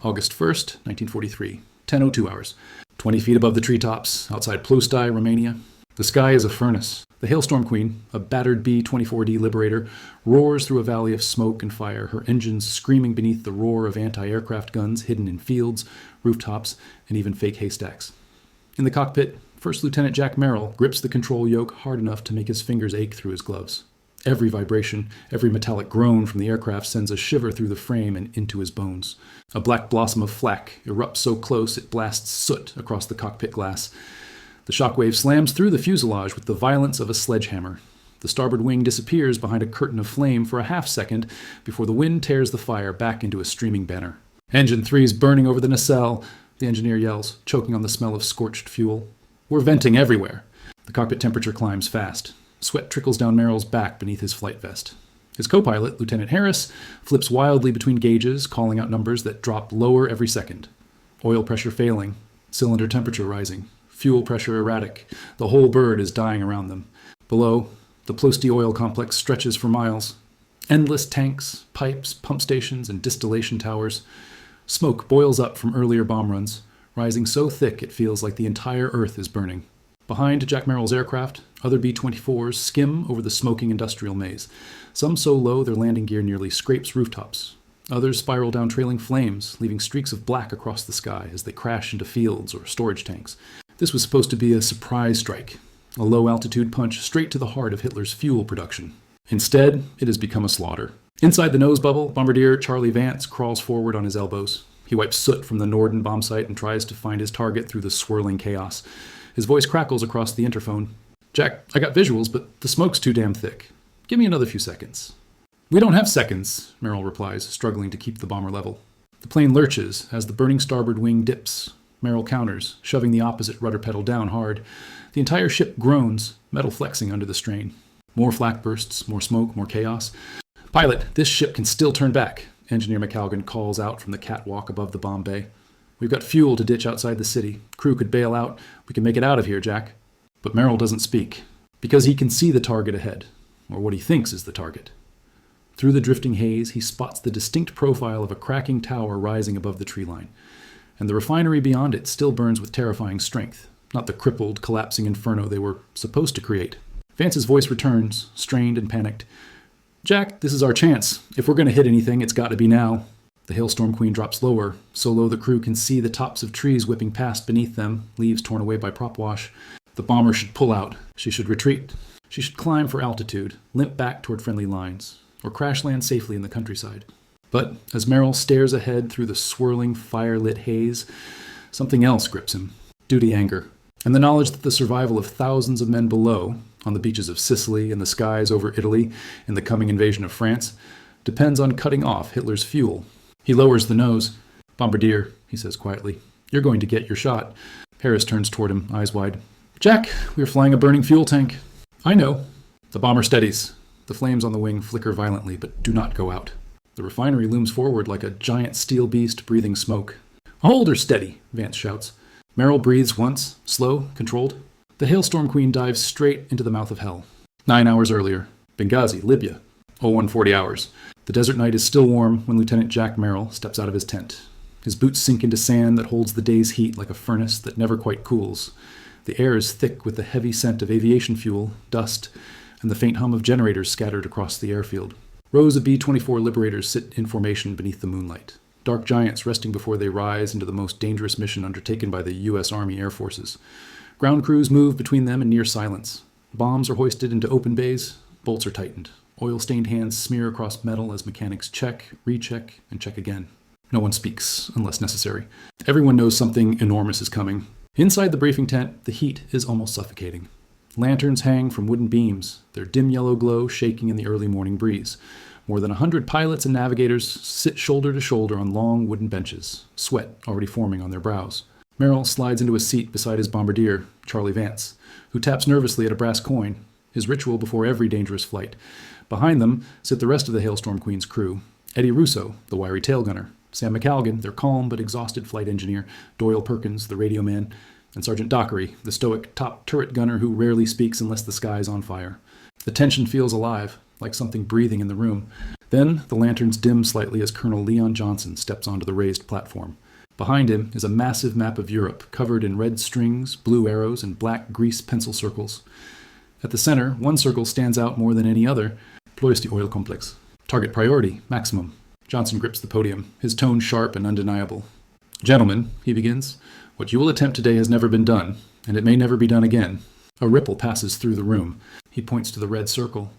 August 1st, 1943, 10:02 hours. 20 feet above the treetops, outside Ploesti, Romania. The sky is a furnace. The Hailstorm Queen, a battered B-24D Liberator, roars through a valley of smoke and fire, her engines screaming beneath the roar of anti-aircraft guns hidden in fields, rooftops, and even fake haystacks. In the cockpit, First Lieutenant Jack Merrill grips the control yoke hard enough to make his fingers ache through his gloves. Every vibration, every metallic groan from the aircraft sends a shiver through the frame and into his bones. A black blossom of flak erupts so close it blasts soot across the cockpit glass. The shockwave slams through the fuselage with the violence of a sledgehammer. The starboard wing disappears behind a curtain of flame for a half-second before the wind tears the fire back into a streaming banner. Engine 3's burning over the nacelle, the engineer yells, choking on the smell of scorched fuel. We're venting everywhere. The cockpit temperature climbs fast. Sweat trickles down Merrill's back beneath his flight vest. His co-pilot, Lieutenant Harris, flips wildly between gauges, calling out numbers that drop lower every second. Oil pressure failing, cylinder temperature rising, fuel pressure erratic. The whole bird is dying around them. Below, the Ploesti oil complex stretches for miles. Endless tanks, pipes, pump stations, and distillation towers. Smoke boils up from earlier bomb runs, rising so thick it feels like the entire earth is burning. Behind Jack Merrill's aircraft, other B-24s skim over the smoking industrial maze, some so low their landing gear nearly scrapes rooftops. Others spiral down trailing flames, leaving streaks of black across the sky as they crash into fields or storage tanks. This was supposed to be a surprise strike, a low-altitude punch straight to the heart of Hitler's fuel production. Instead, it has become a slaughter. Inside the nose bubble, Bombardier Charlie Vance crawls forward on his elbows. He wipes soot from the Norden bomb site and tries to find his target through the swirling chaos. His voice crackles across the interphone. "Jack, I got visuals, but the smoke's too damn thick. Give me another few seconds." "We don't have seconds," Merrill replies, struggling to keep the bomber level. The plane lurches as the burning starboard wing dips. Merrill counters, shoving the opposite rudder pedal down hard. The entire ship groans, metal flexing under the strain. More flak bursts, more smoke, more chaos. "Pilot, this ship can still turn back," Engineer McCalgan calls out from the catwalk above the bomb bay. "We've got fuel to ditch outside the city. Crew could bail out. We can make it out of here, Jack." But Merrill doesn't speak, because he can see the target ahead, or what he thinks is the target. Through the drifting haze, he spots the distinct profile of a cracking tower rising above the tree line. And the refinery beyond it still burns with terrifying strength, not the crippled, collapsing inferno they were supposed to create. Vance's voice returns, strained and panicked. "Jack, this is our chance. If we're going to hit anything, it's got to be now." The Hailstorm Queen drops lower, so low the crew can see the tops of trees whipping past beneath them, leaves torn away by prop wash. The bomber should pull out. She should retreat. She should climb for altitude, limp back toward friendly lines, or crash land safely in the countryside. But as Merrill stares ahead through the swirling, fire-lit haze, something else grips him. Duty anger, and the knowledge that the survival of thousands of men below, on the beaches of Sicily and the skies over Italy in the coming invasion of France, depends on cutting off Hitler's fuel. He lowers the nose. "Bombardier," he says quietly, "you're going to get your shot." Harris turns toward him, eyes wide. "Jack, we're flying a burning fuel tank." "I know." The bomber steadies. The flames on the wing flicker violently, but do not go out. The refinery looms forward like a giant steel beast breathing smoke. "Hold her steady," Vance shouts. Merrill breathes once, slow, controlled. The Hailstorm Queen dives straight into the mouth of hell. 9 hours earlier, Benghazi, Libya. 0140 hours. The desert night is still warm when Lieutenant Jack Merrill steps out of his tent. His boots sink into sand that holds the day's heat like a furnace that never quite cools. The air is thick with the heavy scent of aviation fuel, dust, and the faint hum of generators scattered across the airfield. Rows of B-24 Liberators sit in formation beneath the moonlight. Dark giants resting before they rise into the most dangerous mission undertaken by the U.S. Army Air Forces. Ground crews move between them in near silence. Bombs are hoisted into open bays. Bolts are tightened. Oil-stained hands smear across metal as mechanics check, recheck, and check again. No one speaks, unless necessary. Everyone knows something enormous is coming. Inside the briefing tent, the heat is almost suffocating. Lanterns hang from wooden beams, their dim yellow glow shaking in the early morning breeze. More than 100 pilots and navigators sit shoulder to shoulder on long wooden benches, sweat already forming on their brows. Merrill slides into a seat beside his bombardier, Charlie Vance, who taps nervously at a brass coin, his ritual before every dangerous flight. Behind them sit the rest of the Hailstorm Queen's crew. Eddie Russo, the wiry tail gunner, Sam McCalgan, their calm but exhausted flight engineer, Doyle Perkins, the radio man, and Sergeant Dockery, the stoic top turret gunner who rarely speaks unless the sky is on fire. The tension feels alive, like something breathing in the room. Then the lanterns dim slightly as Colonel Leon Johnson steps onto the raised platform. Behind him is a massive map of Europe covered in red strings, blue arrows, and black grease pencil circles. At the center, one circle stands out more than any other: Ploesti oil complex. Target priority, maximum. Johnson grips the podium, his tone sharp and undeniable. "Gentlemen," he begins, "what you will attempt today has never been done, and it may never be done again." A ripple passes through the room. He points to the red circle.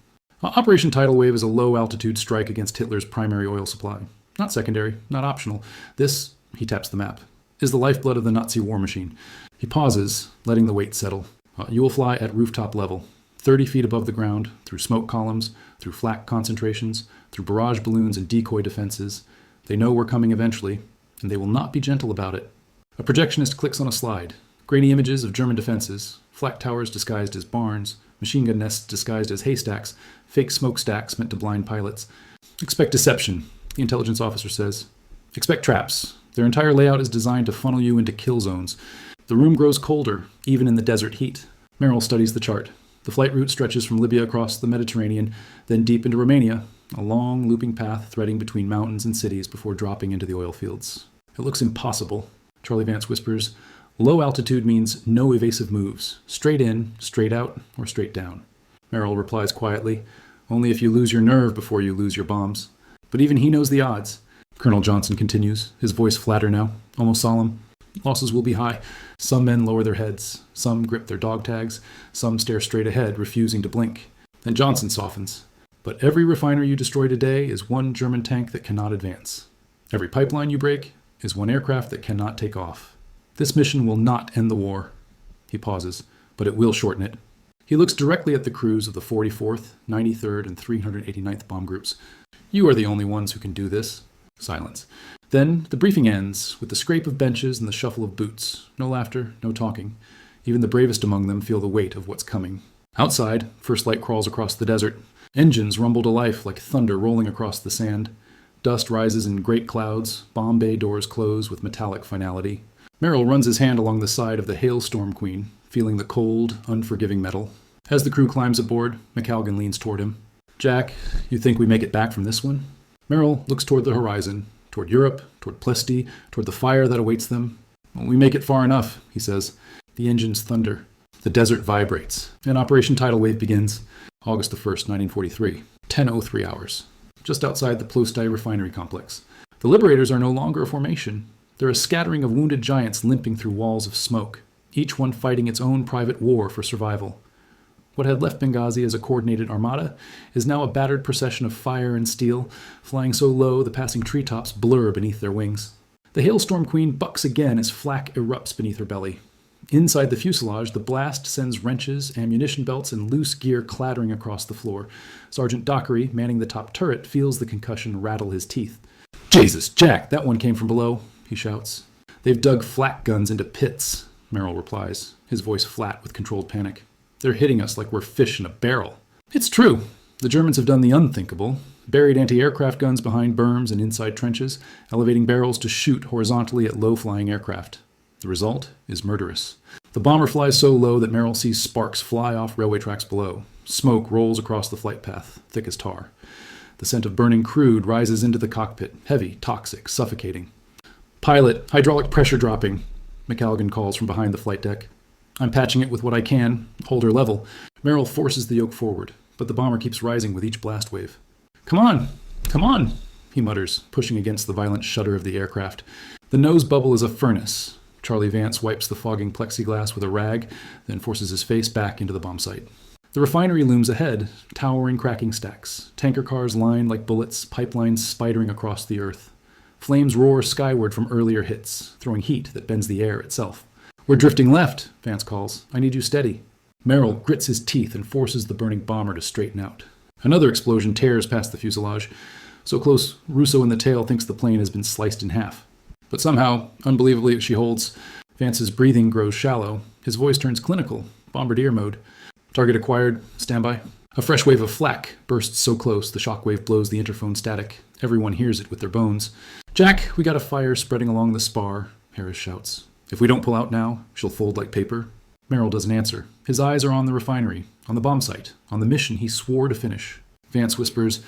Operation Tidal Wave is a low-altitude strike against Hitler's primary oil supply. Not secondary, not optional. This, he taps the map, is the lifeblood of the Nazi war machine. He pauses, letting the weight settle. You will fly at rooftop level, 30 feet above the ground, through smoke columns, through flak concentrations, through barrage balloons and decoy defenses. They know we're coming eventually, and they will not be gentle about it. A projectionist clicks on a slide. Grainy images of German defenses, flak towers disguised as barns, machine gun nests disguised as haystacks, fake smokestacks meant to blind pilots. "Expect deception," the intelligence officer says. "Expect traps. Their entire layout is designed to funnel you into kill zones. The room grows colder, even in the desert heat." Merrill studies the chart. The flight route stretches from Libya across the Mediterranean, then deep into Romania, a long, looping path threading between mountains and cities before dropping into the oil fields. "It looks impossible," Charlie Vance whispers. "Low altitude means no evasive moves. Straight in, straight out, or straight down." Merrill replies quietly, "Only if you lose your nerve before you lose your bombs." But even he knows the odds. Colonel Johnson continues, his voice flatter now, almost solemn. "Losses will be high. Some men lower their heads. Some grip their dog tags. Some stare straight ahead, refusing to blink." Then Johnson softens. "But every refinery you destroy today is one German tank that cannot advance. Every pipeline you break is one aircraft that cannot take off. This mission will not end the war." He pauses, "but it will shorten it." He looks directly at the crews of the 44th, 93rd, and 389th bomb groups. "You are the only ones who can do this." Silence. Then the briefing ends with the scrape of benches and the shuffle of boots. No laughter, no talking. Even the bravest among them feel the weight of what's coming. Outside, first light crawls across the desert. Engines rumble to life like thunder rolling across the sand. Dust rises in great clouds. Bomb bay doors close with metallic finality. Merrill runs his hand along the side of the Hailstorm Queen, feeling the cold, unforgiving metal. As the crew climbs aboard, McCalgan leans toward him. "Jack, you think we make it back from this one?" Merrill looks toward the horizon, toward Europe, toward Ploesti, toward the fire that awaits them. "We make it far enough," he says. The engines thunder. The desert vibrates, and Operation Tidal Wave begins. August the 1st, 1943, 10:03 hours, just outside the Ploesti refinery complex. The Liberators are no longer a formation. They're a scattering of wounded giants limping through walls of smoke, each one fighting its own private war for survival. What had left Benghazi as a coordinated armada is now a battered procession of fire and steel, flying so low the passing treetops blur beneath their wings. The Hailstorm Queen bucks again as flak erupts beneath her belly. Inside the fuselage, the blast sends wrenches, ammunition belts, and loose gear clattering across the floor. Sergeant Dockery, manning the top turret, feels the concussion rattle his teeth. "Jesus, Jack, that one came from below," he shouts. "They've dug flak guns into pits," Merrill replies, his voice flat with controlled panic. "They're hitting us like we're fish in a barrel." It's true. The Germans have done the unthinkable, buried anti-aircraft guns behind berms and inside trenches, elevating barrels to shoot horizontally at low-flying aircraft. The result is murderous. The bomber flies so low that Merrill sees sparks fly off railway tracks below. Smoke rolls across the flight path, thick as tar. The scent of burning crude rises into the cockpit, heavy, toxic, suffocating. "Pilot, hydraulic pressure dropping," McCalgan calls from behind the flight deck. "I'm patching it with what I can. Hold her level." Merrill forces the yoke forward, but the bomber keeps rising with each blast wave. Come on, he mutters, pushing against the violent shudder of the aircraft. The nose bubble is a furnace. Charlie Vance wipes the fogging plexiglass with a rag, then forces his face back into the bomb site. The refinery looms ahead, towering cracking stacks. Tanker cars lined like bullets, pipelines spidering across the earth. Flames roar skyward from earlier hits, throwing heat that bends the air itself. "We're drifting left," Vance calls. "I need you steady." Merrill grits his teeth and forces the burning bomber to straighten out. Another explosion tears past the fuselage. So close, Russo in the tail thinks the plane has been sliced in half. But somehow, unbelievably, she holds. Vance's breathing grows shallow. His voice turns clinical, bombardier mode. "Target acquired. Standby." A fresh wave of flak bursts so close the shockwave blows the interphone static. Everyone hears it with their bones. "Jack, we got a fire spreading along the spar," Harris shouts. "If we don't pull out now, she'll fold like paper." Merrill doesn't answer. His eyes are on the refinery, on the bomb site, on the mission he swore to finish. Vance whispers,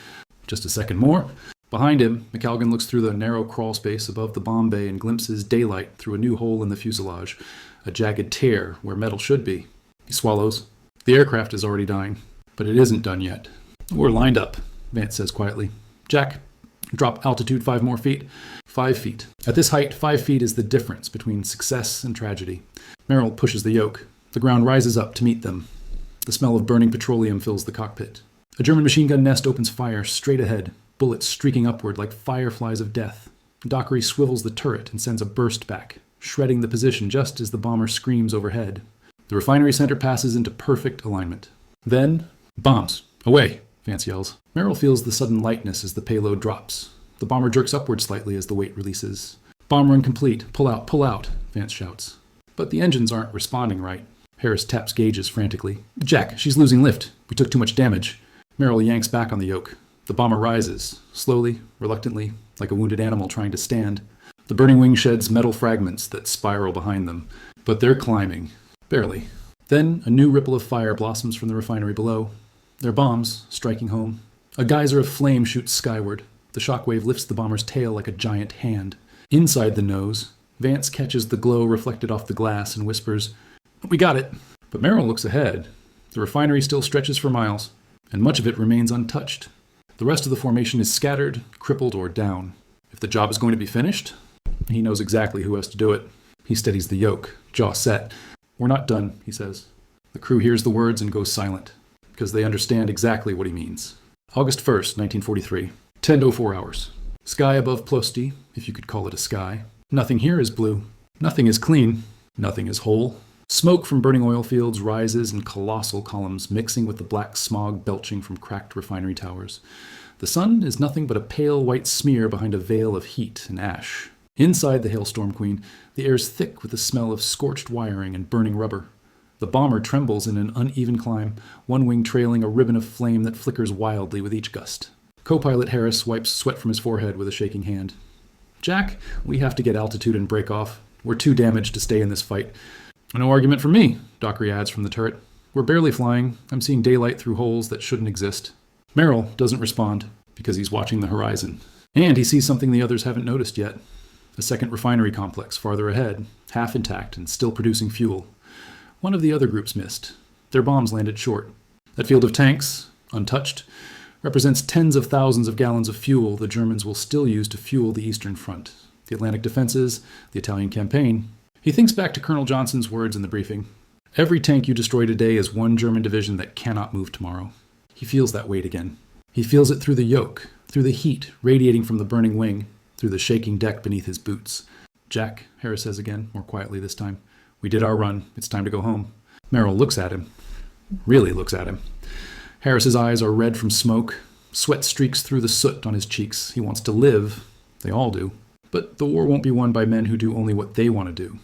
Just a second more. Behind him, McCalgan looks through the narrow crawl space above the bomb bay and glimpses daylight through a new hole in the fuselage, a jagged tear where metal should be. He swallows. The aircraft is already dying, but it isn't done yet. We're lined up, Vance says quietly. Jack, drop altitude 5 more feet. 5 feet. At this height, 5 feet is the difference between success and tragedy. Merrill pushes the yoke. The ground rises up to meet them. The smell of burning petroleum fills the cockpit. A German machine gun nest opens fire straight ahead, bullets streaking upward like fireflies of death. Dockery swivels the turret and sends a burst back, shredding the position just as the bomber screams overhead. The refinery center passes into perfect alignment. Then, bombs. Away, Vance yells. Merrill feels the sudden lightness as the payload drops. The bomber jerks upward slightly as the weight releases. Bomb run complete. Pull out, Vance shouts. But the engines aren't responding right. Harris taps gauges frantically. Jack, she's losing lift. We took too much damage. Merrill yanks back on the yoke. The bomber rises, slowly, reluctantly, like a wounded animal trying to stand. The burning wing sheds metal fragments that spiral behind them. But they're climbing. Barely. Then a new ripple of fire blossoms from the refinery below. They're bombs, striking home. A geyser of flame shoots skyward. The shockwave lifts the bomber's tail like a giant hand. Inside the nose, Vance catches the glow reflected off the glass and whispers, "We got it." But Merrill looks ahead. The refinery still stretches for miles, and much of it remains untouched. The rest of the formation is scattered, crippled, or down. If the job is going to be finished, he knows exactly who has to do it. He steadies the yoke, jaw set. "We're not done," he says. The crew hears the words and goes silent, because they understand exactly what he means. August 1st, 1943. 10:04 hours. Sky above Ploesti, if you could call it a sky. Nothing here is blue. Nothing is clean. Nothing is whole. Smoke from burning oil fields rises in colossal columns, mixing with the black smog belching from cracked refinery towers. The sun is nothing but a pale white smear behind a veil of heat and ash. Inside the Hailstorm Queen, the air is thick with the smell of scorched wiring and burning rubber. The bomber trembles in an uneven climb, one wing trailing a ribbon of flame that flickers wildly with each gust. Co-pilot Harris wipes sweat from his forehead with a shaking hand. "Jack, we have to get altitude and break off. We're too damaged to stay in this fight." "No argument from me," Dockery adds from the turret. "We're barely flying. I'm seeing daylight through holes that shouldn't exist." Merrill doesn't respond because he's watching the horizon. And he sees something the others haven't noticed yet. A second refinery complex farther ahead, half intact and still producing fuel. One of the other groups missed. Their bombs landed short. That field of tanks, untouched, represents tens of thousands of gallons of fuel the Germans will still use to fuel the Eastern Front, the Atlantic defenses, the Italian campaign. He thinks back to Colonel Johnson's words in the briefing. "Every tank you destroy today is one German division that cannot move tomorrow." He feels that weight again. He feels it through the yoke, through the heat radiating from the burning wing, through the shaking deck beneath his boots. "Jack," Harris says again, more quietly this time, "we did our run. It's time to go home." Merrill looks at him. Really looks at him. Harris's eyes are red from smoke. Sweat streaks through the soot on his cheeks. He wants to live. They all do. But the war won't be won by men who do only what they want to do.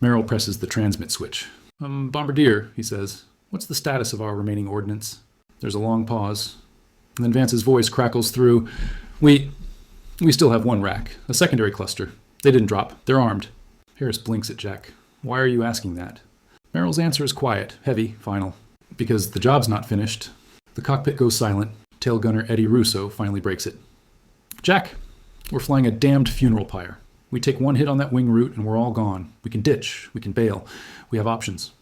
Merrill presses the transmit switch. "Bombardier," he says, "what's the status of our remaining ordnance?" There's a long pause. And then Vance's voice crackles through. We still have one rack, a secondary cluster. They didn't drop. They're armed." Harris blinks at Jack. "Why are you asking that?" Merrill's answer is quiet, heavy, final. "Because the job's not finished." The cockpit goes silent. Tail gunner Eddie Russo finally breaks it. "Jack, we're flying a damned funeral pyre. We take one hit on that wing route and we're all gone. We can ditch. We can bail. We have options."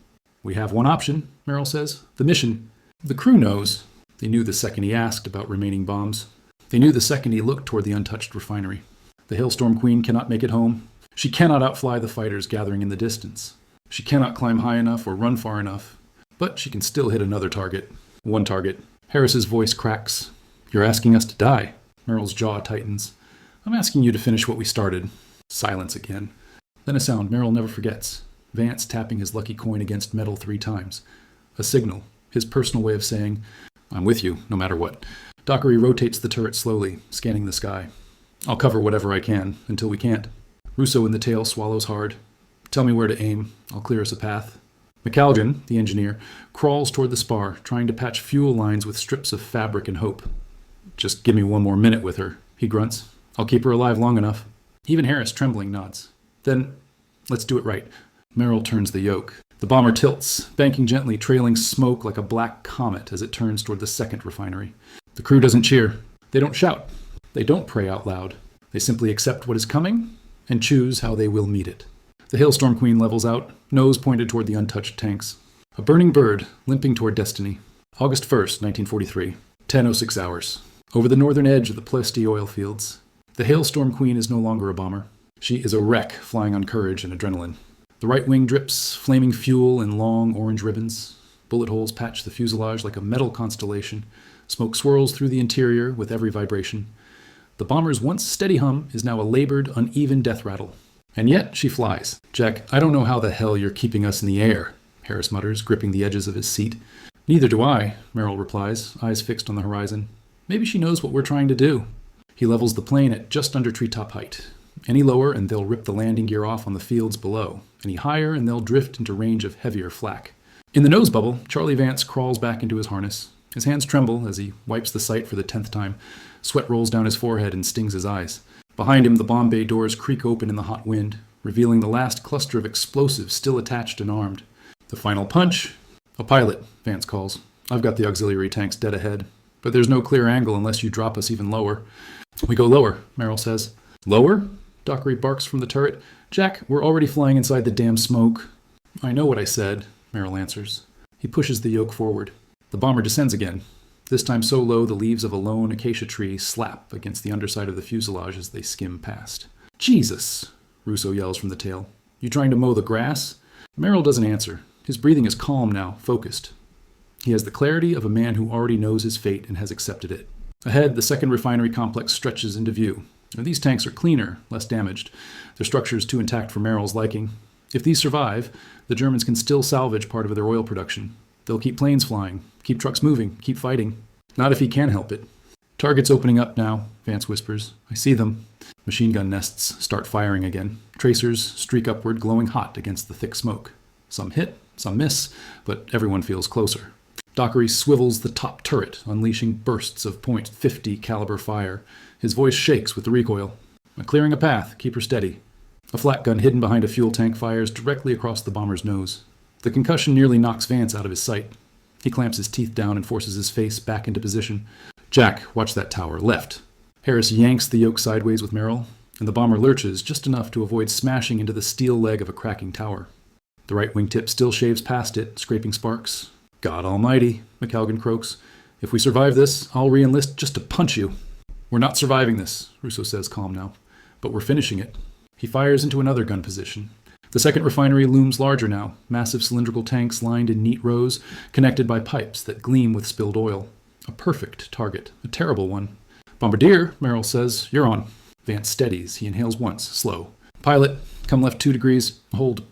"We have one option," Merrill says. "The mission." The crew knows. They knew the second he asked about remaining bombs. They knew the second he looked toward the untouched refinery. The Hailstorm Queen cannot make it home. She cannot outfly the fighters gathering in the distance. She cannot climb high enough or run far enough. But she can still hit another target. One target. Harris's voice cracks. "You're asking us to die." Merrill's jaw tightens. "I'm asking you to finish what we started." Silence again. Then a sound Merrill never forgets. Vance tapping his lucky coin against metal 3 times. A signal. His personal way of saying, "I'm with you, no matter what." Dockery rotates the turret slowly, scanning the sky. "I'll cover whatever I can, until we can't." Russo in the tail swallows hard. "Tell me where to aim. I'll clear us a path." McCalgan, the engineer, crawls toward the spar, trying to patch fuel lines with strips of fabric and hope. "Just give me one more minute with her," he grunts. "I'll keep her alive long enough." Even Harris, trembling, nods. "Then, let's do it right." Merrill turns the yoke. The bomber tilts, banking gently, trailing smoke like a black comet as it turns toward the second refinery. The crew doesn't cheer. They don't shout. They don't pray out loud. They simply accept what is coming and choose how they will meet it. The Hailstorm Queen levels out, nose pointed toward the untouched tanks. A burning bird limping toward destiny. August 1st, 1943, 10:06 hours. Over the northern edge of the Ploesti oil fields, the Hailstorm Queen is no longer a bomber. She is a wreck flying on courage and adrenaline. The right wing drips flaming fuel in long orange ribbons. Bullet holes patch the fuselage like a metal constellation. Smoke swirls through the interior with every vibration. The bomber's once steady hum is now a labored, uneven death rattle. And yet she flies. Jack, I don't know how the hell you're keeping us in the air, Harris mutters, gripping the edges of his seat. Neither do I, Merrill replies, eyes fixed on the horizon. Maybe she knows what we're trying to do. He levels the plane at just under treetop height. Any lower and they'll rip the landing gear off on the fields below. Any higher and they'll drift into range of heavier flak. In the nose bubble, Charlie Vance crawls back into his harness. His hands tremble as he wipes the sight for the 10th time. Sweat rolls down his forehead and stings his eyes. Behind him, the bomb bay doors creak open in the hot wind, revealing the last cluster of explosives still attached and armed. The final punch. A pilot, Vance calls. I've got the auxiliary tanks dead ahead, but there's no clear angle unless you drop us even lower. We go lower, Merrill says. Lower? Dockery barks from the turret. Jack, we're already flying inside the damn smoke. I know what I said, Merrill answers. He pushes the yoke forward. The bomber descends again, this time so low the leaves of a lone acacia tree slap against the underside of the fuselage as they skim past. Jesus, Russo yells from the tail. You trying to mow the grass? Merrill doesn't answer. His breathing is calm now, focused. He has the clarity of a man who already knows his fate and has accepted it. Ahead, the second refinery complex stretches into view. Now, these tanks are cleaner, less damaged. Their structure is too intact for Merrill's liking. If these survive, the Germans can still salvage part of their oil production. They'll keep planes flying, keep trucks moving, keep fighting. Not if he can help it. Targets opening up now, Vance whispers. I see them. Machine gun nests start firing again. Tracers streak upward, glowing hot against the thick smoke. Some hit, some miss, but everyone feels closer. Dockery swivels the top turret, unleashing bursts of .50 caliber fire. His voice shakes with the recoil. Clearing a path, keep her steady. A flak gun hidden behind a fuel tank fires directly across the bomber's nose. The concussion nearly knocks Vance out of his sight. He clamps his teeth down and forces his face back into position. Jack, watch that tower, left. Harris yanks the yoke sideways with Merrill, and the bomber lurches just enough to avoid smashing into the steel leg of a cracking tower. The right wingtip still shaves past it, scraping sparks. God almighty, McCalgan croaks. If we survive this, I'll re-enlist just to punch you. We're not surviving this, Russo says, calm now, but we're finishing it. He fires into another gun position. The second refinery looms larger now, massive cylindrical tanks lined in neat rows, connected by pipes that gleam with spilled oil. A perfect target, a terrible one. Bombardier, Merrill says, you're on. Vance steadies. He inhales once, slow. Pilot, come left 2 degrees. Hold.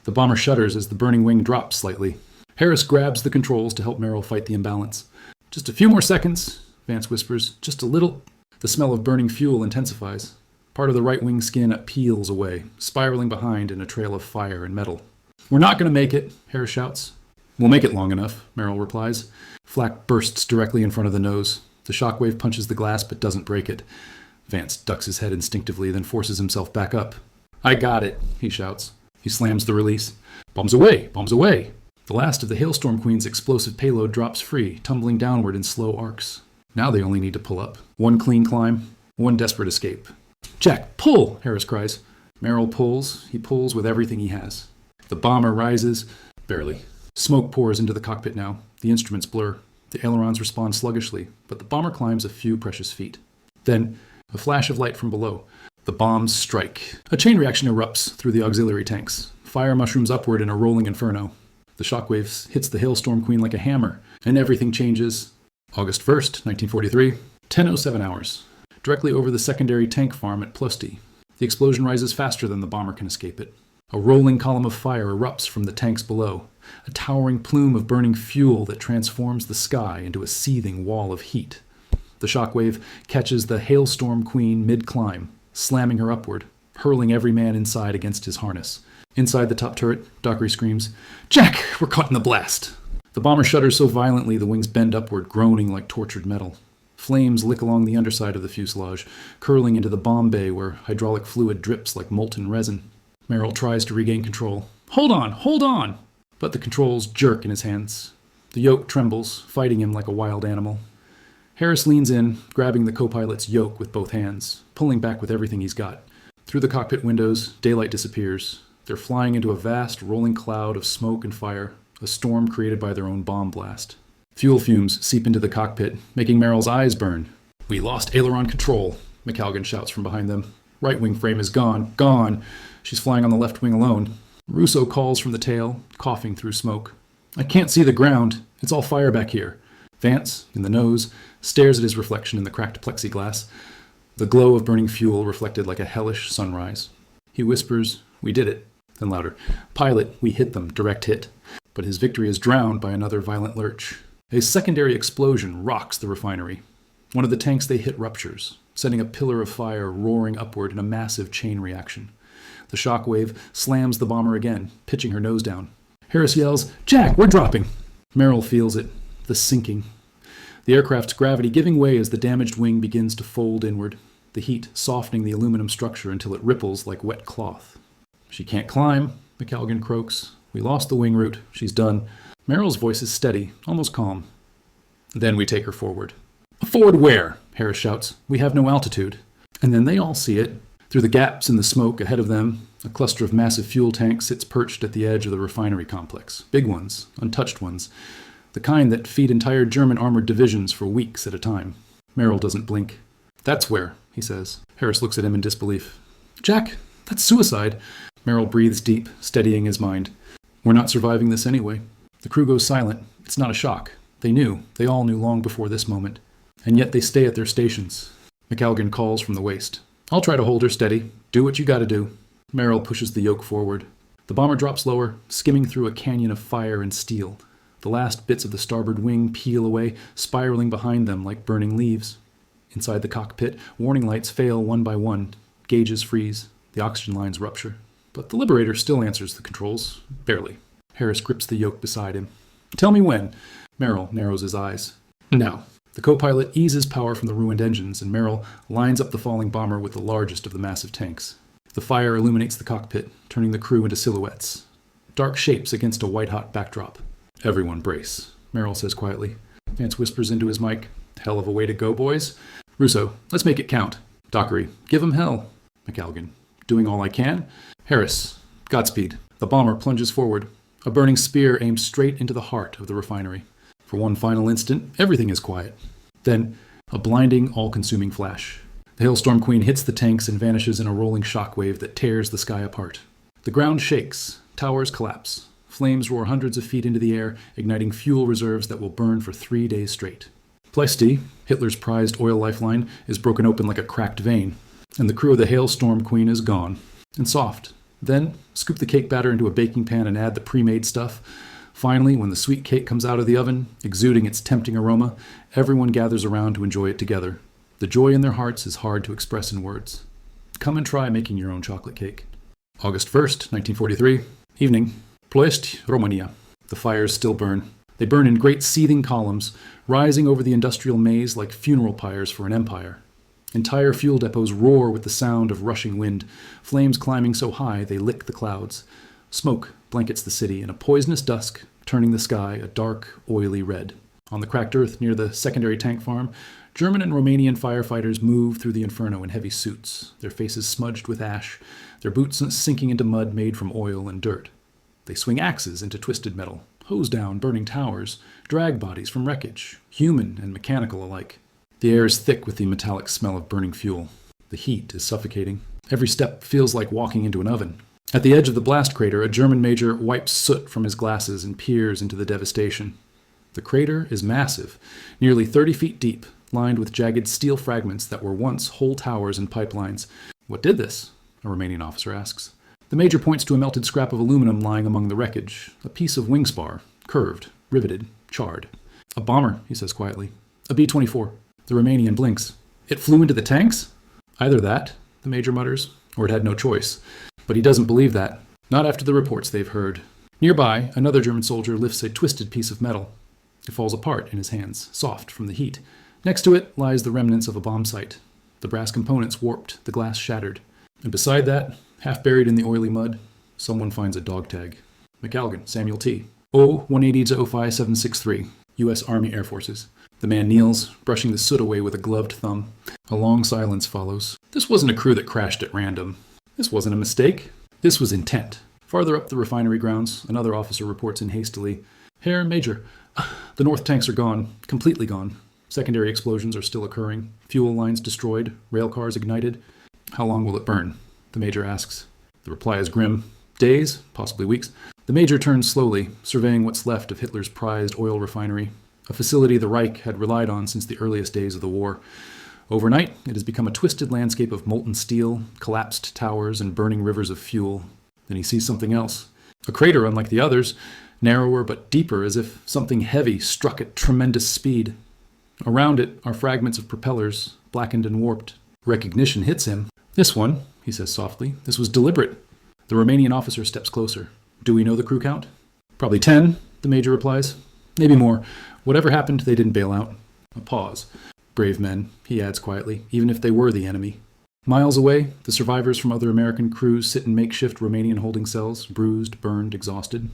The bomber shudders as the burning wing drops slightly. Harris grabs the controls to help Merrill fight the imbalance. Just a few more seconds, Vance whispers. Just a little. The smell of burning fuel intensifies. Part of the right wing skin peels away, spiraling behind in a trail of fire and metal. We're not going to make it, Harris shouts. We'll make it long enough, Merrill replies. Flak bursts directly in front of the nose. The shockwave punches the glass but doesn't break it. Vance ducks his head instinctively, then forces himself back up. I got it, he shouts. He slams the release. Bombs away! Bombs away! The last of the Hailstorm Queen's explosive payload drops free, tumbling downward in slow arcs. Now they only need to pull up. One clean climb, one desperate escape. Jack, pull! Harris cries. Merrill pulls. He pulls with everything he has. The bomber rises. Barely. Smoke pours into the cockpit now. The instruments blur. The ailerons respond sluggishly, but the bomber climbs a few precious feet. Then, a flash of light from below. The bombs strike. A chain reaction erupts through the auxiliary tanks. Fire mushrooms upward in a rolling inferno. The shockwaves hits the Hailstorm Queen like a hammer, and everything changes. August 1st, 1943, 10:07 hours. Directly over the secondary tank farm at Ploesti. The explosion rises faster than the bomber can escape it. A rolling column of fire erupts from the tanks below, a towering plume of burning fuel that transforms the sky into a seething wall of heat. The shockwave catches the Hailstorm Queen mid-climb, slamming her upward, hurling every man inside against his harness. Inside the top turret, Dockery screams, Jack, we're caught in the blast! The bomber shudders so violently the wings bend upward, groaning like tortured metal. Flames lick along the underside of the fuselage, curling into the bomb bay where hydraulic fluid drips like molten resin. Merrill tries to regain control. Hold on! But the controls jerk in his hands. The yoke trembles, fighting him like a wild animal. Harris leans in, grabbing the co-pilot's yoke with both hands, pulling back with everything he's got. Through the cockpit windows, daylight disappears. They're flying into a vast, rolling cloud of smoke and fire, a storm created by their own bomb blast. Fuel fumes seep into the cockpit, making Merrill's eyes burn. "We lost aileron control," McCalgan shouts from behind them. "Right wing frame is gone. Gone. She's flying on the left wing alone." Russo calls from the tail, coughing through smoke. "I can't see the ground. It's all fire back here." Vance, in the nose, stares at his reflection in the cracked plexiglass, the glow of burning fuel reflected like a hellish sunrise. He whispers, "We did it." Then louder, "Pilot, we hit them. Direct hit." But his victory is drowned by another violent lurch. A secondary explosion rocks the refinery. One of the tanks they hit ruptures, sending a pillar of fire roaring upward in a massive chain reaction. The shock wave slams the bomber again, pitching her nose down. Harris yells, "Jack, we're dropping!" Merrill feels it, the sinking. The aircraft's gravity giving way as the damaged wing begins to fold inward, the heat softening the aluminum structure until it ripples like wet cloth. "She can't climb," McCalgan croaks. "We lost the wing root. She's done." Merrill's voice is steady, almost calm. "Then we take her forward." "Forward where?" Harris shouts. "We have no altitude." And then they all see it. Through the gaps in the smoke ahead of them, a cluster of massive fuel tanks sits perched at the edge of the refinery complex. Big ones, untouched ones. The kind that feed entire German armored divisions for weeks at a time. Merrill doesn't blink. "That's where," he says. Harris looks at him in disbelief. "Jack, that's suicide." Merrill breathes deep, steadying his mind. "We're not surviving this anyway." The crew goes silent. It's not a shock. They all knew long before this moment. And yet they stay at their stations. McCalgan calls from the waist. "I'll try to hold her steady. Do what you gotta do." Merrill pushes the yoke forward. The bomber drops lower, skimming through a canyon of fire and steel. The last bits of the starboard wing peel away, spiraling behind them like burning leaves. Inside the cockpit, warning lights fail one by one. Gauges freeze. The oxygen lines rupture. But the Liberator still answers the controls. Barely. Harris grips the yoke beside him. "Tell me when." Merrill narrows his eyes. "Now." The co-pilot eases power from the ruined engines, and Merrill lines up the falling bomber with the largest of the massive tanks. The fire illuminates the cockpit, turning the crew into silhouettes. Dark shapes against a white-hot backdrop. "Everyone brace," Merrill says quietly. Vance whispers into his mic, "Hell of a way to go, boys." Russo, "Let's make it count." Dockery, "Give 'em hell." McCalgan, "Doing all I can." Harris, "Godspeed." The bomber plunges forward, a burning spear aimed straight into the heart of the refinery. For one final instant, everything is quiet. Then, a blinding, all-consuming flash. The Hailstorm Queen hits the tanks and vanishes in a rolling shockwave that tears the sky apart. The ground shakes. Towers collapse. Flames roar hundreds of feet into the air, igniting fuel reserves that will burn for 3 days straight. Ploesti, Hitler's prized oil lifeline, is broken open like a cracked vein, and the crew of the Hailstorm Queen is gone. And soft. Then, scoop the cake batter into a baking pan and add the pre-made stuff. Finally, when the sweet cake comes out of the oven, exuding its tempting aroma, everyone gathers around to enjoy it together. The joy in their hearts is hard to express in words. Come and try making your own chocolate cake. August 1st, 1943. Evening. Ploesti, Romania. The fires still burn. They burn in great seething columns, rising over the industrial maze like funeral pyres for an empire. Entire fuel depots roar with the sound of rushing wind, flames climbing so high they lick the clouds. Smoke blankets the city in a poisonous dusk, turning the sky a dark, oily red. On the cracked earth near the secondary tank farm, German and Romanian firefighters move through the inferno in heavy suits, their faces smudged with ash, their boots sinking into mud made from oil and dirt. They swing axes into twisted metal, hose down burning towers, drag bodies from wreckage, human and mechanical alike. The air is thick with the metallic smell of burning fuel. The heat is suffocating. Every step feels like walking into an oven. At the edge of the blast crater, a German major wipes soot from his glasses and peers into the devastation. The crater is massive, nearly 30 feet deep, lined with jagged steel fragments that were once whole towers and pipelines. "What did this?" a Romanian officer asks. The major points to a melted scrap of aluminum lying among the wreckage, a piece of wing spar, curved, riveted, charred. "A bomber," he says quietly. "A B-24. The Romanian blinks. "It flew into the tanks?" "Either that," the major mutters, "or it had no choice." But he doesn't believe that. Not after the reports they've heard. Nearby, another German soldier lifts a twisted piece of metal. It falls apart in his hands, soft from the heat. Next to it lies the remnants of a bomb site. The brass components warped, the glass shattered. And beside that, half buried in the oily mud, someone finds a dog tag. McCalgan, Samuel T. 0180-05763, U.S. Army Air Forces. The man kneels, brushing the soot away with a gloved thumb. A long silence follows. This wasn't a crew that crashed at random. This wasn't a mistake. This was intent. Farther up the refinery grounds, another officer reports in hastily. Herr Major, the north tanks are gone. Completely gone. Secondary explosions are still occurring. Fuel lines destroyed. Rail cars ignited. How long will it burn? The major asks. The reply is grim. Days, possibly weeks. The major turns slowly, surveying what's left of Hitler's prized oil refinery, a facility the Reich had relied on since the earliest days of the war. Overnight, it has become a twisted landscape of molten steel, collapsed towers, and burning rivers of fuel. Then he sees something else. A crater unlike the others, narrower but deeper, as if something heavy struck at tremendous speed. Around it are fragments of propellers, blackened and warped. Recognition hits him. This one, he says softly, this was deliberate. The Romanian officer steps closer. Do we know the crew count? Probably 10, the major replies. Maybe more. Whatever happened, they didn't bail out. A pause. Brave men, he adds quietly, even if they were the enemy. Miles away, the survivors from other American crews sit in makeshift Romanian holding cells, bruised, burned, exhausted.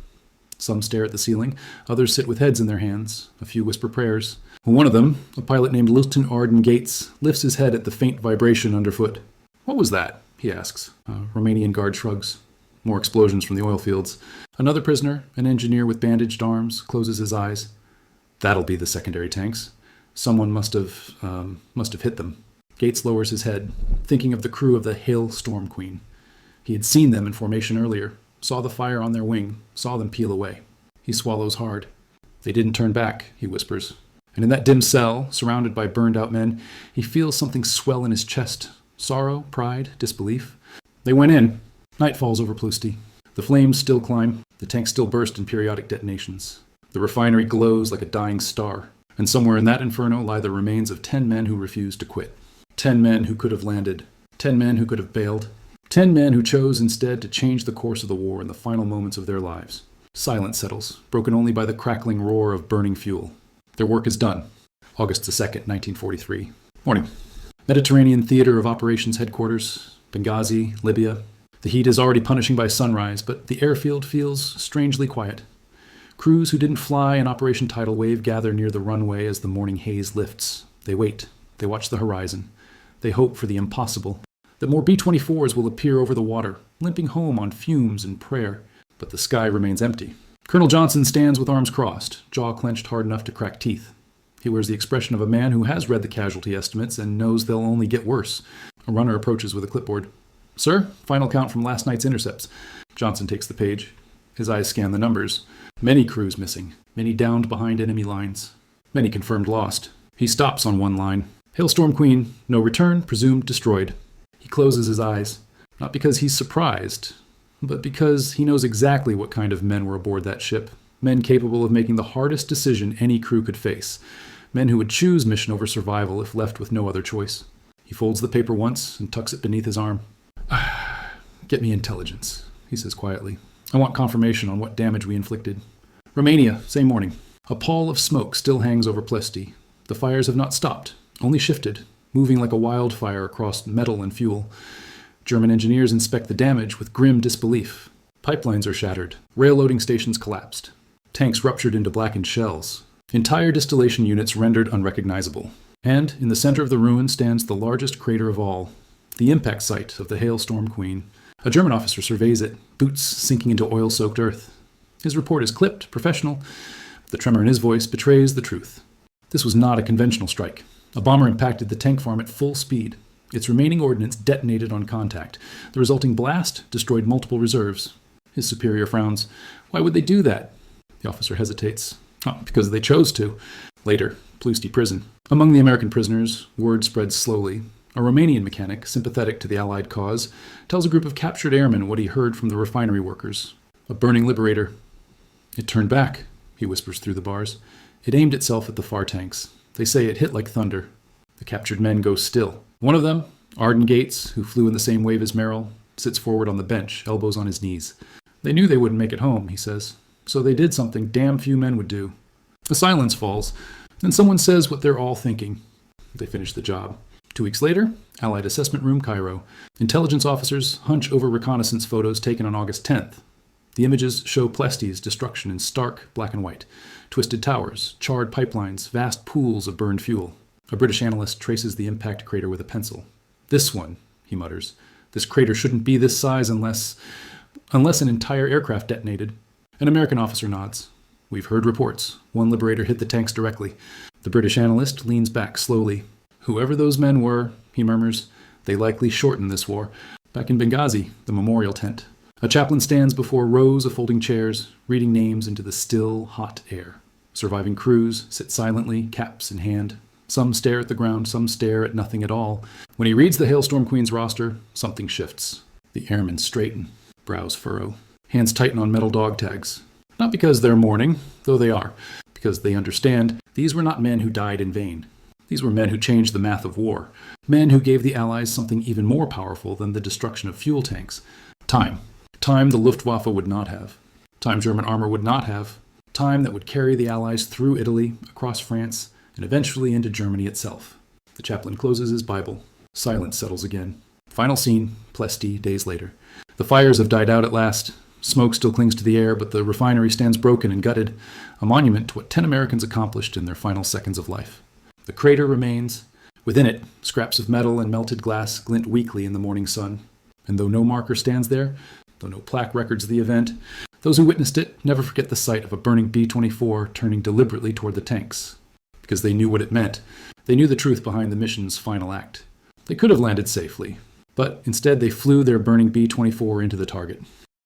Some stare at the ceiling. Others sit with heads in their hands. A few whisper prayers. One of them, a pilot named Lieutenant Arden Gates, lifts his head at the faint vibration underfoot. What was that? He asks. A Romanian guard shrugs. More explosions from the oil fields. Another prisoner, an engineer with bandaged arms, closes his eyes. That'll be the secondary tanks. Someone must have hit them. Gates lowers his head, thinking of the crew of the Hailstorm Queen. He had seen them in formation earlier, saw the fire on their wing, saw them peel away. He swallows hard. They didn't turn back, he whispers. And in that dim cell, surrounded by burned-out men, he feels something swell in his chest. Sorrow, pride, disbelief. They went in. Night falls over Ploesti. The flames still climb. The tanks still burst in periodic detonations. The refinery glows like a dying star. And somewhere in that inferno lie the remains of 10 men who refused to quit. 10 men who could have landed. 10 men who could have bailed. 10 men who chose instead to change the course of the war in the final moments of their lives. Silence settles, broken only by the crackling roar of burning fuel. Their work is done. August the 2nd, 1943. Morning. Mediterranean Theater of Operations Headquarters. Benghazi, Libya. The heat is already punishing by sunrise, but the airfield feels strangely quiet. Crews who didn't fly in Operation Tidal Wave gather near the runway as the morning haze lifts. They wait. They watch the horizon. They hope for the impossible, that more B-24s will appear over the water, limping home on fumes and prayer. But the sky remains empty. Colonel Johnson stands with arms crossed, jaw clenched hard enough to crack teeth. He wears the expression of a man who has read the casualty estimates and knows they'll only get worse. A runner approaches with a clipboard. Sir, final count from last night's intercepts. Johnson takes the page. His eyes scan the numbers. Many crews missing. Many downed behind enemy lines. Many confirmed lost. He stops on one line. Hailstorm Queen, no return, presumed destroyed. He closes his eyes. Not because he's surprised, but because he knows exactly what kind of men were aboard that ship. Men capable of making the hardest decision any crew could face. Men who would choose mission over survival if left with no other choice. He folds the paper once and tucks it beneath his arm. Get me intelligence, he says quietly. I want confirmation on what damage we inflicted. Romania, same morning. A pall of smoke still hangs over Ploesti. The fires have not stopped, only shifted, moving like a wildfire across metal and fuel. German engineers inspect the damage with grim disbelief. Pipelines are shattered. Rail loading stations collapsed. Tanks ruptured into blackened shells. Entire distillation units rendered unrecognizable. And in the center of the ruin stands the largest crater of all, the impact site of the Hailstorm Queen. A German officer surveys it, boots sinking into oil-soaked earth. His report is clipped, professional, but the tremor in his voice betrays the truth. This was not a conventional strike. A bomber impacted the tank farm at full speed. Its remaining ordnance detonated on contact. The resulting blast destroyed multiple reserves. His superior frowns. Why would they do that? The officer hesitates. Because they chose to. Later, Ploesti prison. Among the American prisoners, word spreads slowly. A Romanian mechanic, sympathetic to the Allied cause, tells a group of captured airmen what he heard from the refinery workers. A burning Liberator. It turned back, he whispers through the bars. It aimed itself at the far tanks. They say it hit like thunder. The captured men go still. One of them, Arden Gates, who flew in the same wave as Merrill, sits forward on the bench, elbows on his knees. They knew they wouldn't make it home, he says. So they did something damn few men would do. A silence falls, and someone says what they're all thinking. They finish the job. 2 weeks later, Allied Assessment Room, Cairo. Intelligence officers hunch over reconnaissance photos taken on August 10th. The images show Ploesti's destruction in stark black and white. Twisted towers, charred pipelines, vast pools of burned fuel. A British analyst traces the impact crater with a pencil. "This one," he mutters. "This crater shouldn't be this size unless an entire aircraft detonated." An American officer nods. "We've heard reports. One Liberator hit the tanks directly." The British analyst leans back slowly. "Whoever those men were," he murmurs, "they likely shortened this war." Back in Benghazi, the memorial tent. A chaplain stands before rows of folding chairs, reading names into the still, hot air. Surviving crews sit silently, caps in hand. Some stare at the ground, some stare at nothing at all. When he reads the Hailstorm Queen's roster, something shifts. The airmen straighten, brows furrow, hands tighten on metal dog tags. Not because they're mourning, though they are, because they understand these were not men who died in vain. These were men who changed the math of war, men who gave the Allies something even more powerful than the destruction of fuel tanks. Time. Time the Luftwaffe would not have. Time German armor would not have. Time that would carry the Allies through Italy, across France, and eventually into Germany itself. The chaplain closes his Bible. Silence settles again. Final scene, Ploesti, days later. The fires have died out at last. Smoke still clings to the air, but the refinery stands broken and gutted, a monument to what 10 Americans accomplished in their final seconds of life. The crater remains. Within it, scraps of metal and melted glass glint weakly in the morning sun. And though no marker stands there, though no plaque records the event, those who witnessed it never forget the sight of a burning B-24 turning deliberately toward the tanks. Because they knew what it meant. They knew the truth behind the mission's final act. They could have landed safely, but instead they flew their burning B-24 into the target.